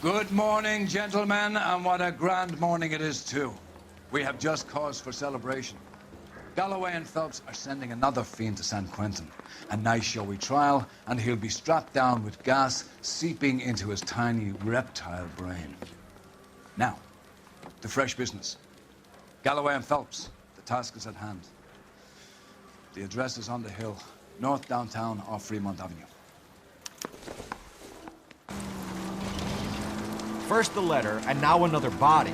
Good morning, gentlemen, and what a grand morning it is, too. We have just cause for celebration. Galloway and Phelps are sending another fiend to San Quentin. A nice showy trial, and he'll be strapped down with gas seeping into his tiny reptile brain. Now, to fresh business. Galloway and Phelps, the task is at hand. The address is on the hill, north downtown off Fremont Avenue. First the letter, and now another body.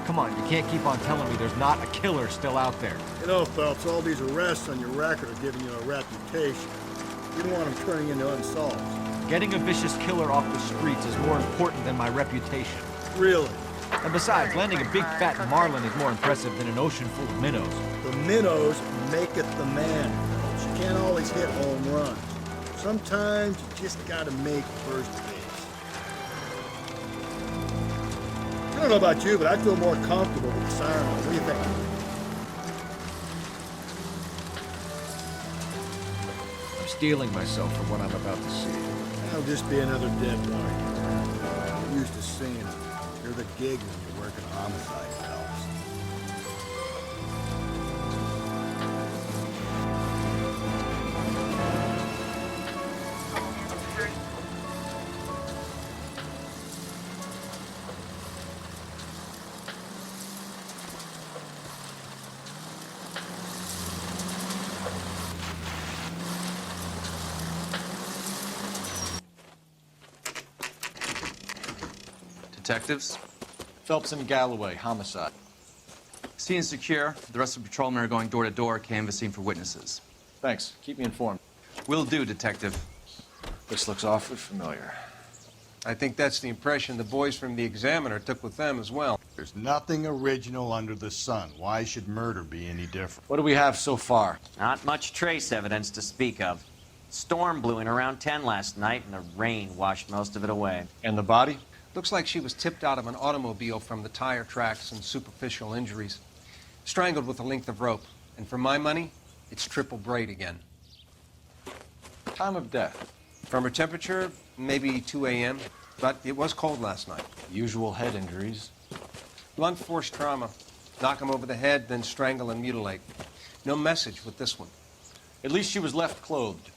Come on, you can't keep on telling me there's not a killer still out there. You know, Phelps, all these arrests on your record are giving you a reputation. You don't want them turning into unsolved. Getting a vicious killer off the streets is more important than my reputation. Really? And besides, landing a big fat marlin is more impressive than an ocean full of minnows. The minnows maketh the man, Phelps. You can't always hit home runs. Sometimes you just gotta make first base. I don't know about you, but I feel more comfortable with the siren. What do you think? I'm steeling myself for what I'm about to see. That'll just be another dead body. I'm used to seeing it. You're the gig when you're working homicide, Phelps. Detectives? Phelps and Galloway, homicide. Scene secure. The rest of the patrolmen are going door to door, canvassing for witnesses. Thanks. Keep me informed. Will do, Detective. This looks awfully familiar. I think that's the impression the boys from the Examiner took with them as well. There's nothing original under the sun. Why should murder be any different? What do we have so far? Not much trace evidence to speak of. Storm blew in around 10 last night, and the rain washed most of it away. And the body? Looks like she was tipped out of an automobile from the tire tracks and superficial injuries. Strangled with a length of rope. And for my money, it's triple braid again. Time of death? From her temperature, maybe 2 a.m., but it was cold last night. Usual head injuries. Blunt force trauma. Knock him over the head, then strangle and mutilate. No message with this one. At least she was left clothed.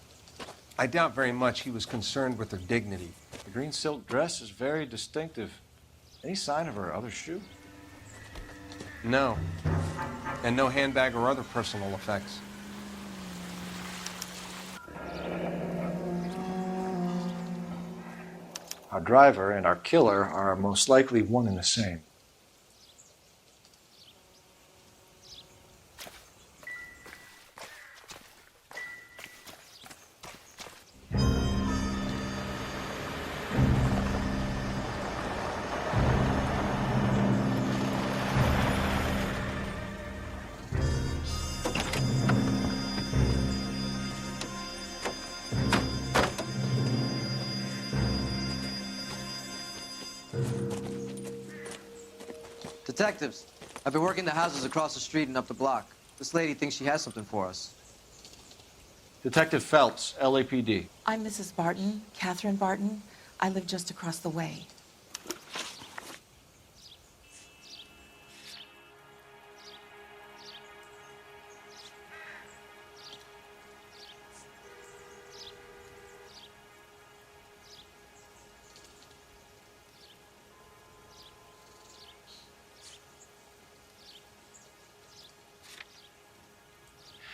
I doubt very much he was concerned with her dignity. The green silk dress is very distinctive. Any sign of her other shoe? No. And no handbag or other personal effects. Our driver and our killer are most likely one and the same. Detectives, I've been working the houses across the street and up the block. This lady thinks she has something for us. Detective Phelps, LAPD. I'm Mrs. Barton, Catherine Barton. I live just across the way.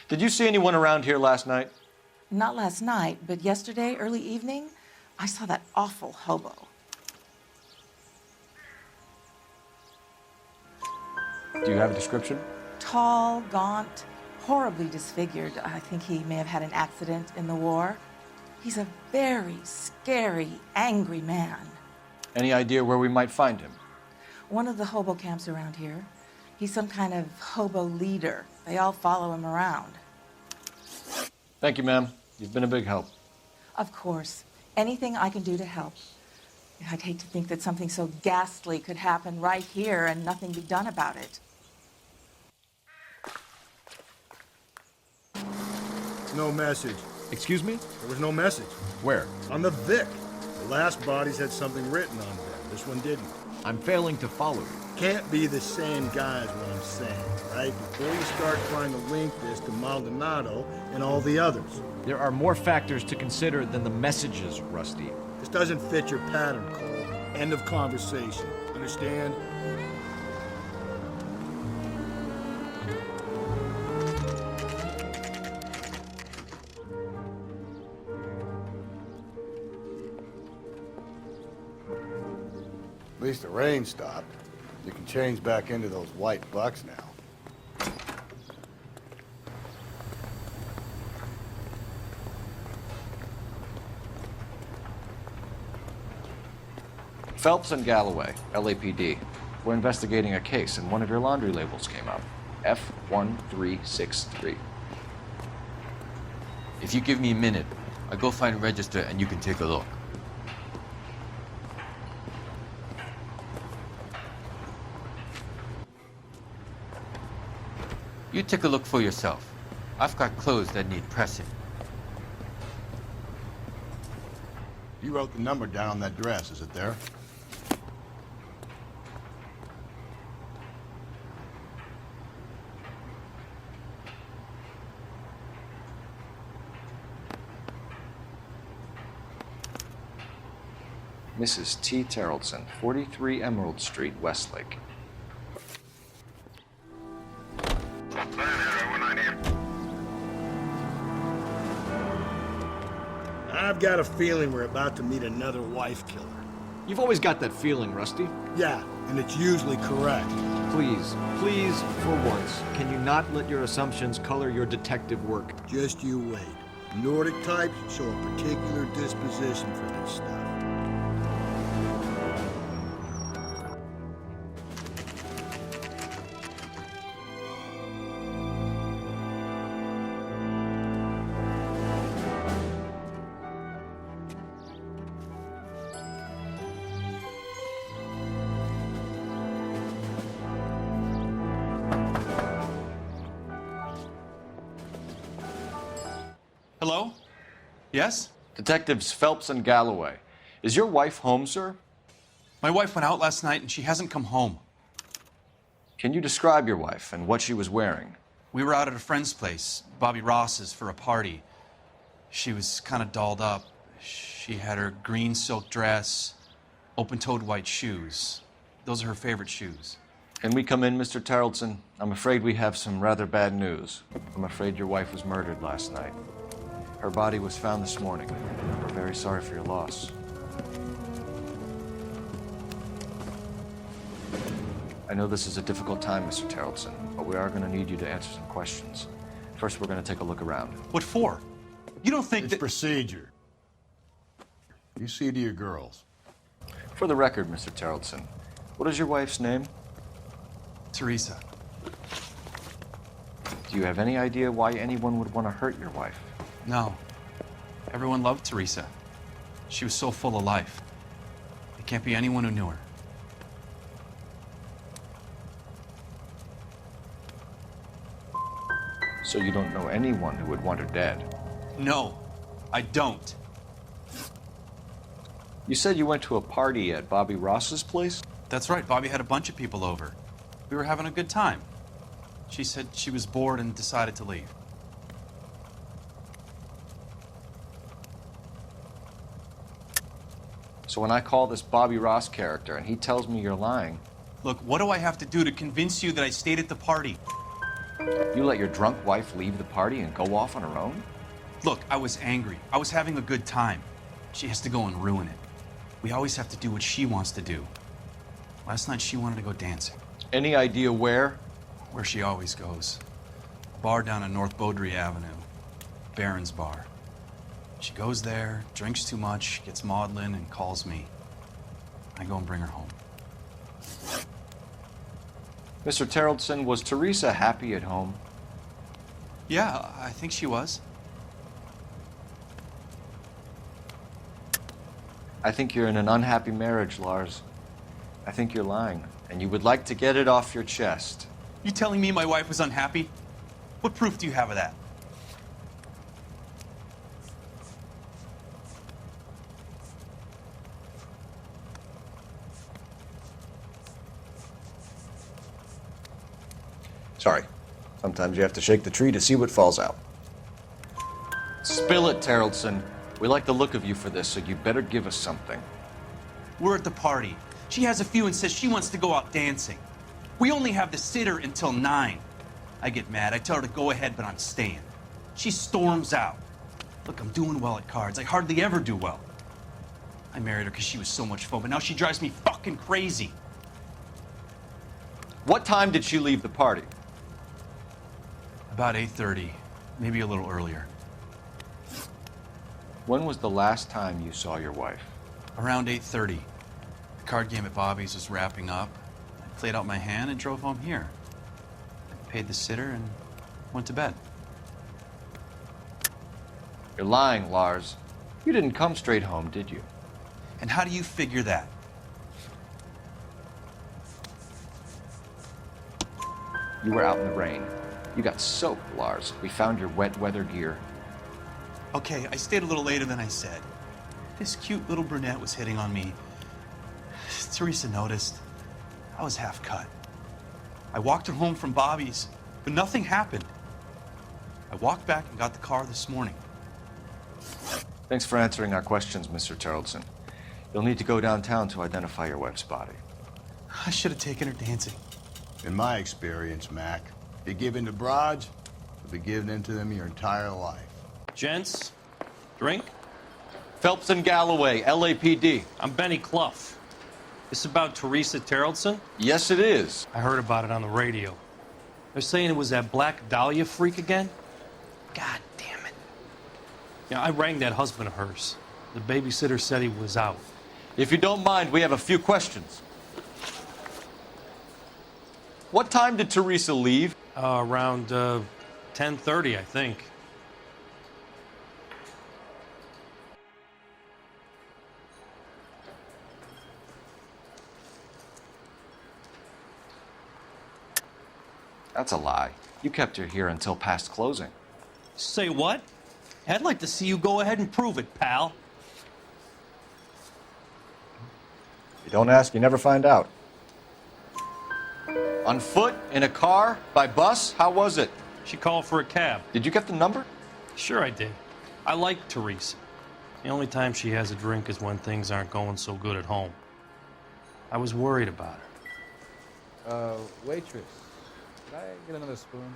Did you see anyone around here last night? Not last night, but yesterday, early evening, I saw that awful hobo. Do you have a description? Tall, gaunt, horribly disfigured. I think he may have had an accident in the war. He's a very scary, angry man. Any idea where we might find him? One of the hobo camps around here. He's some kind of hobo leader. They all follow him around. Thank you, ma'am. You've been a big help. Of course. Anything I can do to help. I'd hate to think that something so ghastly could happen right here and nothing be done about it. No message. Excuse me? There was no message. Where? On the Vic. The last bodies had something written on them. This one didn't. I'm failing to follow you. Can't be the same guy is what I'm saying, right? Before you start trying to link this to Maldonado and all the others. There are more factors to consider than the messages, Rusty. This doesn't fit your pattern, Cole. End of conversation. Understand? At least the rain stopped. You can change back into those white bucks now. Phelps and Galloway, LAPD. We're investigating a case, and one of your laundry labels came up. F1363. If you give me a minute, I'll go find a register and you can take a look. You take a look for yourself. I've got clothes that need pressing. You wrote the number down on that dress, is it there? Mrs. T. Terrellson, 43 Emerald Street, Westlake. I've got a feeling we're about to meet another wife killer. You've always got that feeling, Rusty. Yeah, and it's usually correct. Please, please, for once, can you not let your assumptions color your detective work? Just you wait. Nordic types show a particular disposition for this stuff. Hello? Yes? Detectives Phelps and Galloway. Is your wife home, sir? My wife went out last night and she hasn't come home. Can you describe your wife and what she was wearing? We were out at a friend's place, Bobby Ross's, for a party. She was kind of dolled up. She had her green silk dress, open-toed white shoes. Those are her favorite shoes. Can we come in, Mr. Terrellson? I'm afraid we have some rather bad news. I'm afraid your wife was murdered last night. Her body was found this morning. We're very sorry for your loss. I know this is a difficult time, Mr. Terrellson, but we are going to need you to answer some questions. First, we're going to take a look around. What for? You don't think It's that... procedure. You see to your girls. For the record, Mr. Terrellson, what is your wife's name? Teresa. Do you have any idea why anyone would want to hurt your wife? No. Everyone loved Teresa. She was so full of life. There can't be anyone who knew her. So you don't know anyone who would want her dead? No, I don't. You said you went to a party at Bobby Ross's place? That's right. Bobby had a bunch of people over. We were having a good time. She said she was bored and decided to leave. So when I call this Bobby Ross character and he tells me you're lying... Look, what do I have to do to convince you that I stayed at the party? You let your drunk wife leave the party and go off on her own? Look, I was angry. I was having a good time. She has to go and ruin it. We always have to do what she wants to do. Last night she wanted to go dancing. Any idea where? Where she always goes. A bar down on North Beaudry Avenue. Barron's Bar. She goes there, drinks too much, gets maudlin, and calls me. I go and bring her home. Mr. Terrellson, was Teresa happy at home? Yeah, I think she was. I think you're in an unhappy marriage, Lars. I think you're lying, and you would like to get it off your chest. You telling me my wife was unhappy? What proof do you have of that? Sorry. Sometimes you have to shake the tree to see what falls out. Spill it, Terrelson. We like the look of you for this, so you better give us something. We're at the party. She has a few and says she wants to go out dancing. We only have the sitter until 9. I get mad. I tell her to go ahead, but I'm staying. She storms out. Look, I'm doing well at cards. I hardly ever do well. I married her because she was so much fun, but now she drives me fucking crazy. What time did she leave the party? About 8:30, maybe a little earlier. When was the last time you saw your wife? Around 8:30. The card game at Bobby's was wrapping up. I played out my hand and drove home here. I paid the sitter and went to bed. You're lying, Lars. You didn't come straight home, did you? And how do you figure that? You were out in the rain. You got soaked, Lars. We found your wet weather gear. Okay, I stayed a little later than I said. This cute little brunette was hitting on me. Teresa noticed. I was half cut. I walked her home from Bobby's, but nothing happened. I walked back and got the car this morning. Thanks for answering our questions, Mr. Terrelson. You'll need to go downtown to identify your wife's body. I should have taken her dancing. In my experience, Mac, you give in to broads, you'll be giving in to them your entire life. Gents, drink? Phelps and Galloway, LAPD. I'm Benny Clough. This about Teresa Terrelson? Yes, it is. I heard about it on the radio. They're saying it was that Black Dahlia freak again? God damn it. Yeah, I rang that husband of hers. The babysitter said he was out. If you don't mind, we have a few questions. What time did Teresa leave? Around 10:30, I think. That's a lie. You kept her here until past closing. Say what? I'd like to see you go ahead and prove it, pal. You don't ask, you never find out. On foot, in a car, by bus, how was it? She called for a cab. Did you get the number? Sure I did. I like Teresa. The only time she has a drink is when things aren't going so good at home. I was worried about her. Waitress, could I get another spoon?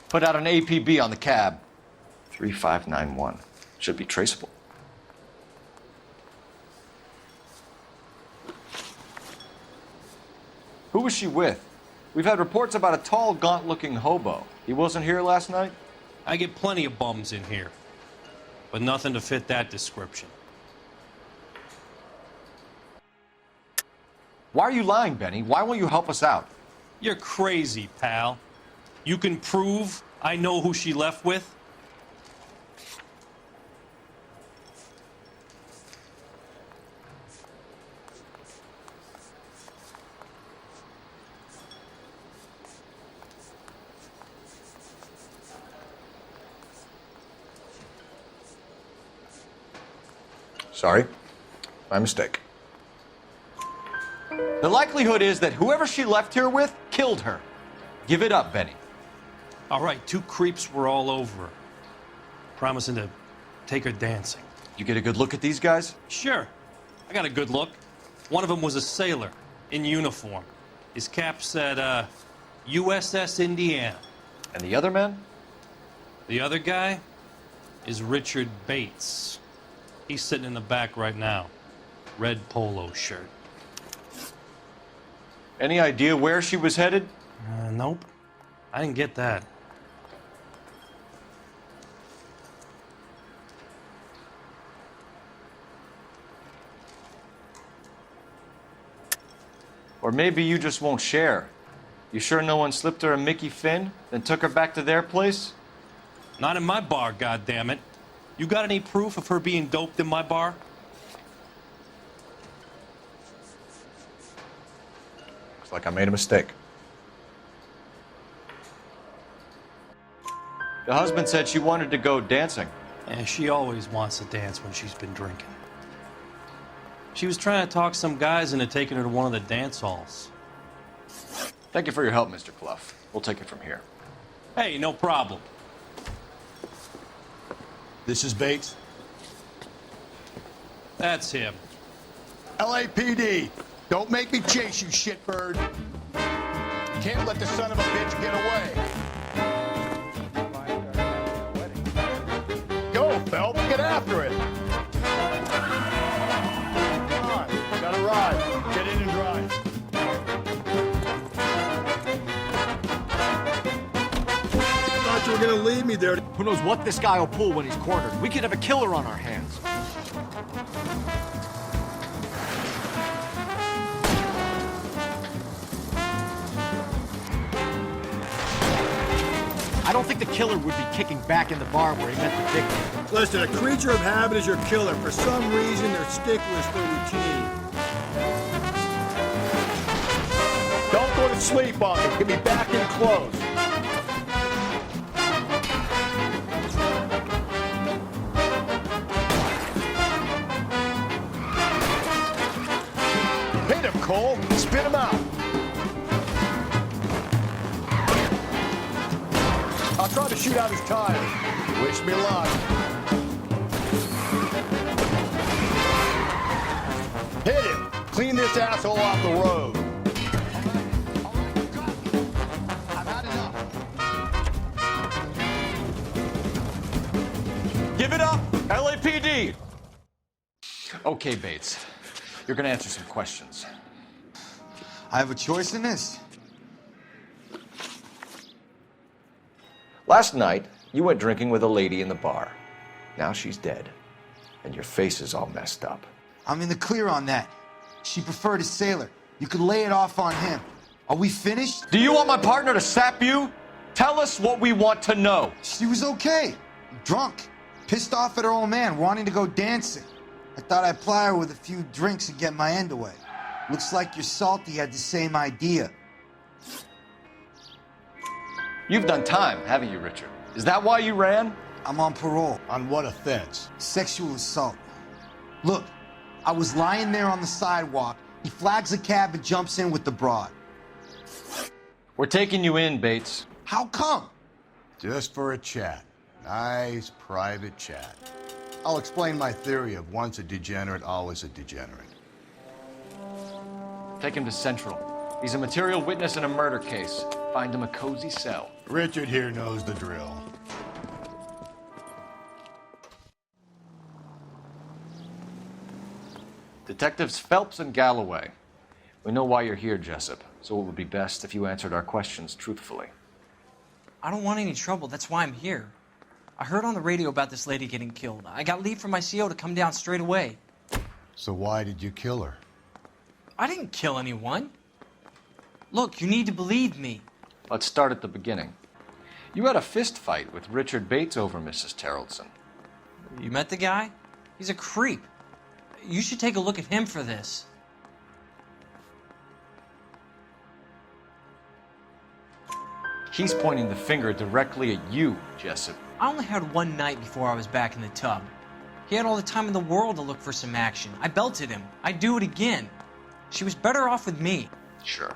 Put out an APB on the cab. 3591. Should be traceable. Who was she with? We've had reports about a tall, gaunt-looking hobo. He wasn't here last night? I get plenty of bums in here, but nothing to fit that description. Why are you lying, Benny? Why won't you help us out? You're crazy, pal. You can prove I know who she left with? Sorry. My mistake. The likelihood is that whoever she left here with killed her. Give it up, Benny. All right, 2 creeps were all over her, promising to take her dancing. You get a good look at these guys? Sure. I got a good look. One of them was a sailor in uniform. His cap said, USS Indiana. And the other man? The other guy is Richard Bates. He's sitting in the back right now. Red polo shirt. Any idea where she was headed? Nope. I didn't get that. Or maybe you just won't share. You sure no one slipped her a Mickey Finn, then took her back to their place? Not in my bar, goddammit. You got any proof of her being doped in my bar? Looks like I made a mistake. The husband said she wanted to go dancing. And she always wants to dance when she's been drinking. She was trying to talk some guys into taking her to one of the dance halls. Thank you for your help, Mr. Clough. We'll take it from here. Hey, no problem. This is Bates. That's him. LAPD, don't make me chase you, shitbird. Can't let the son of a bitch get away. Go, Phelps, get after it. Come on, got a ride. Get in and drive. Thought you were gonna leave me there. Who knows what this guy will pull when he's cornered? We could have a killer on our hands. I don't think the killer would be kicking back in the bar where he met the victim. Listen, a creature of habit is your killer. For some reason, they're sticklers for routine. Don't go to sleep on me. Get me back in close. Hit him, Cole. Spit him out. I'll try to shoot out his tires. Wish me luck. Hit him. Clean this asshole off the road. I've had enough. Give it up, LAPD! Okay, Bates. You're gonna answer some questions. I have a choice in this. Last night, you went drinking with a lady in the bar. Now she's dead, and your face is all messed up. I'm in the clear on that. She preferred a sailor. You could lay it off on him. Are we finished? Do you want my partner to sap you? Tell us what we want to know. She was okay. Drunk. Pissed off at her old man, wanting to go dancing. I thought I'd ply her with a few drinks and get my end away. Looks like your Salty had the same idea. You've done time, haven't you, Richard? Is that why you ran? I'm on parole. On what offense? Sexual assault. Look, I was lying there on the sidewalk. He flags a cab and jumps in with the broad. We're taking you in, Bates. How come? Just for a chat. Nice private chat. I'll explain my theory of once a degenerate, always a degenerate. Take him to Central. He's a material witness in a murder case. Find him a cozy cell. Richard here knows the drill. Detectives Phelps and Galloway. We know why you're here, Jessup, so it would be best if you answered our questions truthfully. I don't want any trouble. That's why I'm here. I heard on the radio about this lady getting killed. I got leave from my CO to come down straight away. So why did you kill her? I didn't kill anyone. Look, you need to believe me. Let's start at the beginning. You had a fist fight with Richard Bates over Mrs. Terrellson. You met the guy? He's a creep. You should take a look at him for this. He's pointing the finger directly at you, Jessup. I only had one night before I was back in the tub. He had all the time in the world to look for some action. I belted him. I'd do it again. She was better off with me. Sure.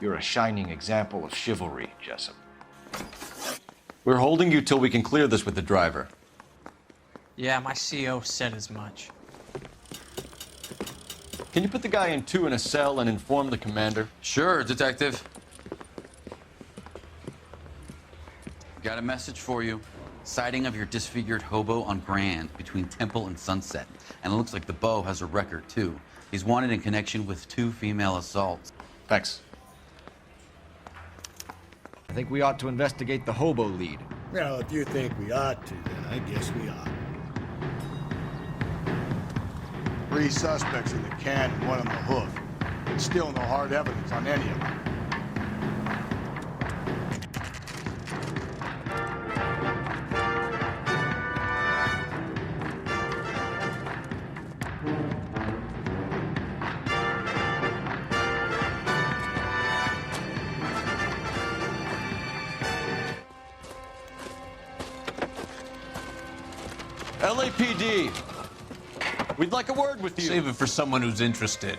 You're a shining example of chivalry, Jessup. We're holding you till we can clear this with the driver. Yeah, my CO said as much. Can you put the guy in 2 in a cell and inform the commander? Sure, Detective. Got a message for you. Sighting of your disfigured hobo on Grand between Temple and Sunset. And it looks like the Beau has a record, too. He's wanted in connection with 2 female assaults. Thanks. I think we ought to investigate the hobo lead. Well, if you think we ought to, then I guess we ought. 3 suspects in the can and 1 on the hoof. But still no hard evidence on any of them. LAPD, we'd like a word with you. Save it for someone who's interested.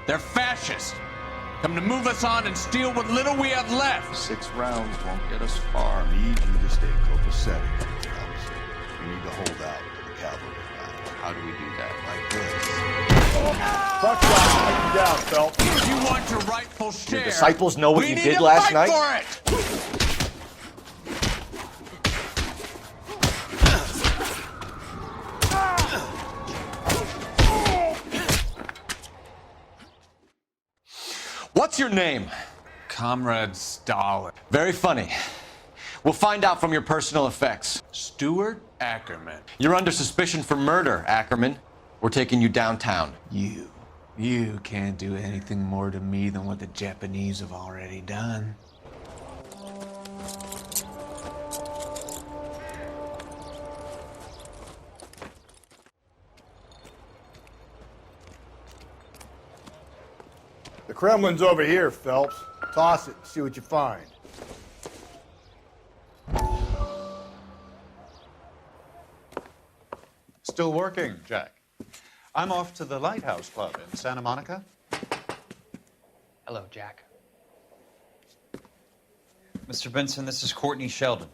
They're fascists. Come to move us on and steal what little we have left. 6 rounds won't get us far. I need you to stay copacetic, Phelps. We need to hold out until the cavalry arrive. How do we do that? Like this. Fuck off, take him down, Phelps. If you want your rightful share, Your disciples know what we you need did to last fight night? for it. What's your name? Comrade Stalin. Very funny. We'll find out from your personal effects. Stuart Ackerman. You're under suspicion for murder, Ackerman. We're taking you downtown. You can't do anything more to me than what the Japanese have already done. The Kremlin's over here, Phelps. Toss it and see what you find. Still working, Jack. I'm off to the Lighthouse Club in Santa Monica. Hello, Jack. Mr. Benson, this is Courtney Sheldon.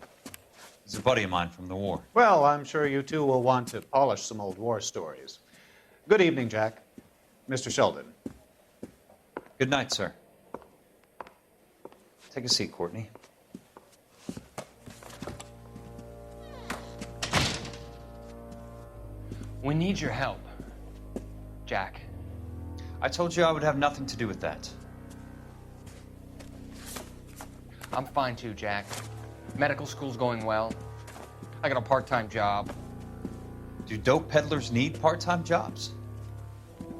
He's a buddy of mine from the war. Well, I'm sure you two will want to polish some old war stories. Good evening, Jack. Mr. Sheldon. Good night, sir. Take a seat, Courtney. We need your help, Jack. I told you I would have nothing to do with that. I'm fine too, Jack. Medical school's going well. I got a part-time job. Do dope peddlers need part-time jobs?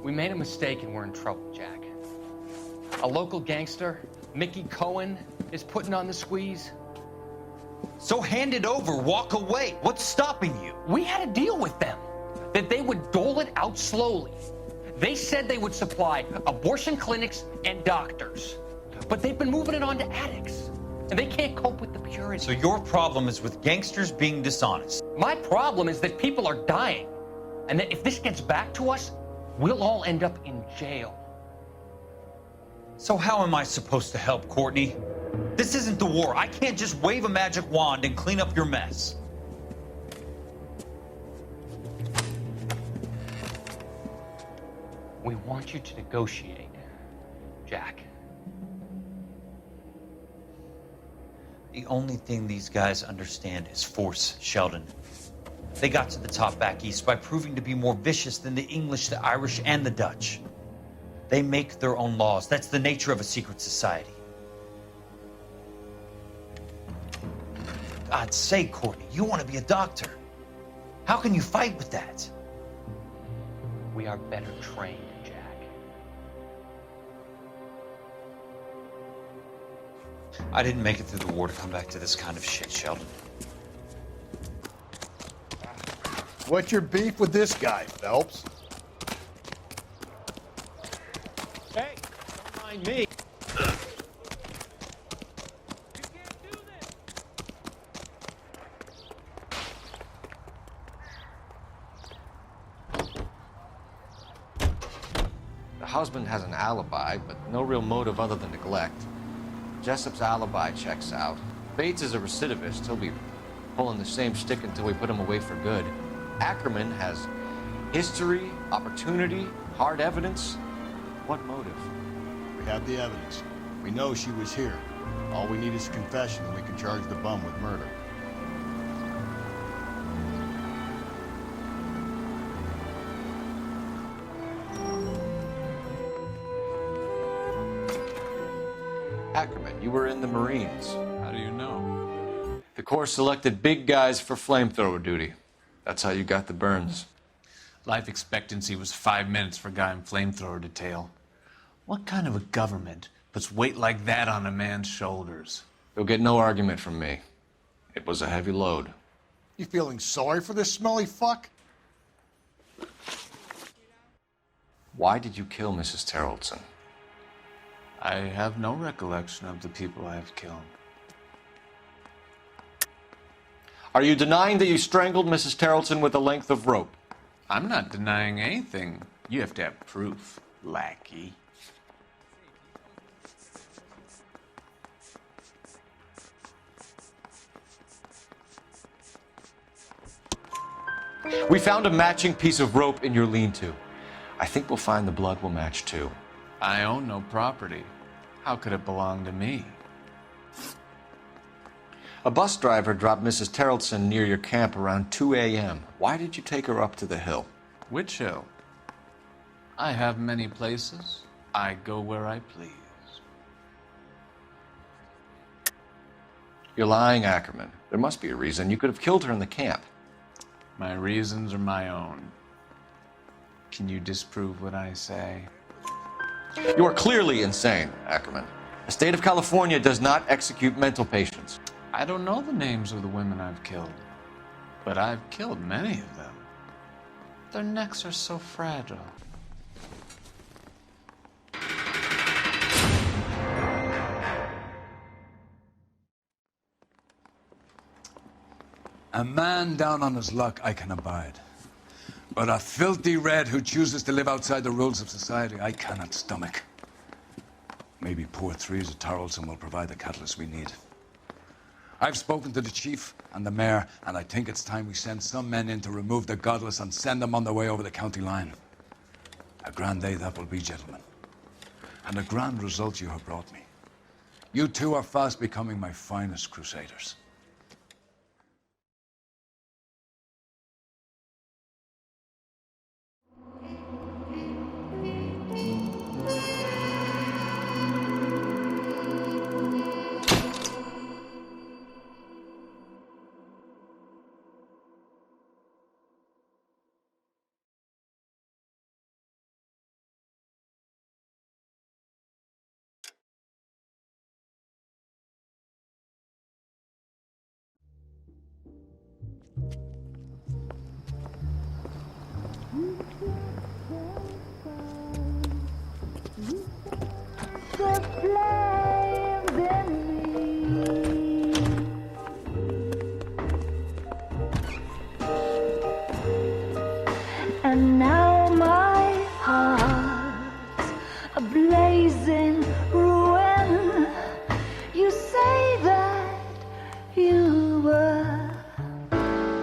We made a mistake and we're in trouble, Jack. A local gangster, Mickey Cohen, is putting on the squeeze. So hand it over, walk away. What's stopping you? We had a deal with them that they would dole it out slowly. They said they would supply abortion clinics and doctors, but they've been moving it on to addicts, and they can't cope with the purity. So your problem is with gangsters being dishonest. My problem is that people are dying, and that if this gets back to us, we'll all end up in jail. So how am I supposed to help, Courtney? This isn't the war. I can't just wave a magic wand and clean up your mess. We want you to negotiate, Jack. The only thing these guys understand is force, Sheldon. They got to the top back east by proving to be more vicious than the English, the Irish, and the Dutch. They make their own laws. That's the nature of a secret society. God's sake, Courtney, you want to be a doctor. How can you fight with that? We are better trained, Jack. I didn't make it through the war to come back to this kind of shit, Sheldon. What's your beef with this guy, Phelps? Hey, don't mind me. The husband has an alibi, but no real motive other than neglect. Jessup's alibi checks out. Bates is a recidivist. He'll be pulling the same stick until we put him away for good. Ackerman has history, opportunity, hard evidence. What motive? We have the evidence. We know she was here. All we need is a confession, and we can charge the bum with murder. Ackerman, you were in the Marines. How do you know? The Corps selected big guys for flamethrower duty. That's how you got the burns. Life expectancy was 5 minutes for a guy in flamethrower detail. What kind of a government puts weight like that on a man's shoulders? You'll get no argument from me. It was a heavy load. You feeling sorry for this smelly fuck? Why did you kill Mrs. Terrelson? I have no recollection of the people I have killed. Are you denying that you strangled Mrs. Terrelson with a length of rope? I'm not denying anything. You have to have proof, lackey. We found a matching piece of rope in your lean-to. I think we'll find the blood will match too. I own no property. How could it belong to me? A bus driver dropped Mrs. Terrelson near your camp around 2 a.m. Why did you take her up to the hill? Which hill? I have many places. I go where I please. You're lying, Ackerman. There must be a reason. You could have killed her in the camp. My reasons are my own. Can you disprove what I say? You are clearly insane, Ackerman. The state of California does not execute mental patients. I don't know the names of the women I've killed, but I've killed many of them. Their necks are so fragile. A man down on his luck I can abide. But a filthy red who chooses to live outside the rules of society, I cannot stomach. Maybe poor Threes at Tarleton will provide the catalyst we need. I've spoken to the chief and the mayor, and I think it's time we send some men in to remove the godless and send them on their way over the county line. A grand day that will be, gentlemen. And a grand result you have brought me. You two are fast becoming my finest crusaders. And now my heart's a blazing ruin. You say that you were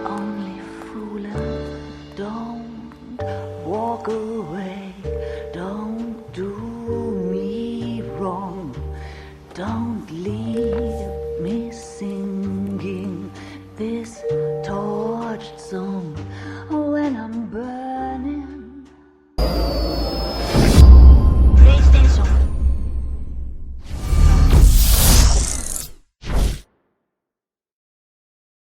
only fooling. Don't walk away. Don't do me wrong. Don't leave me singing this torched song.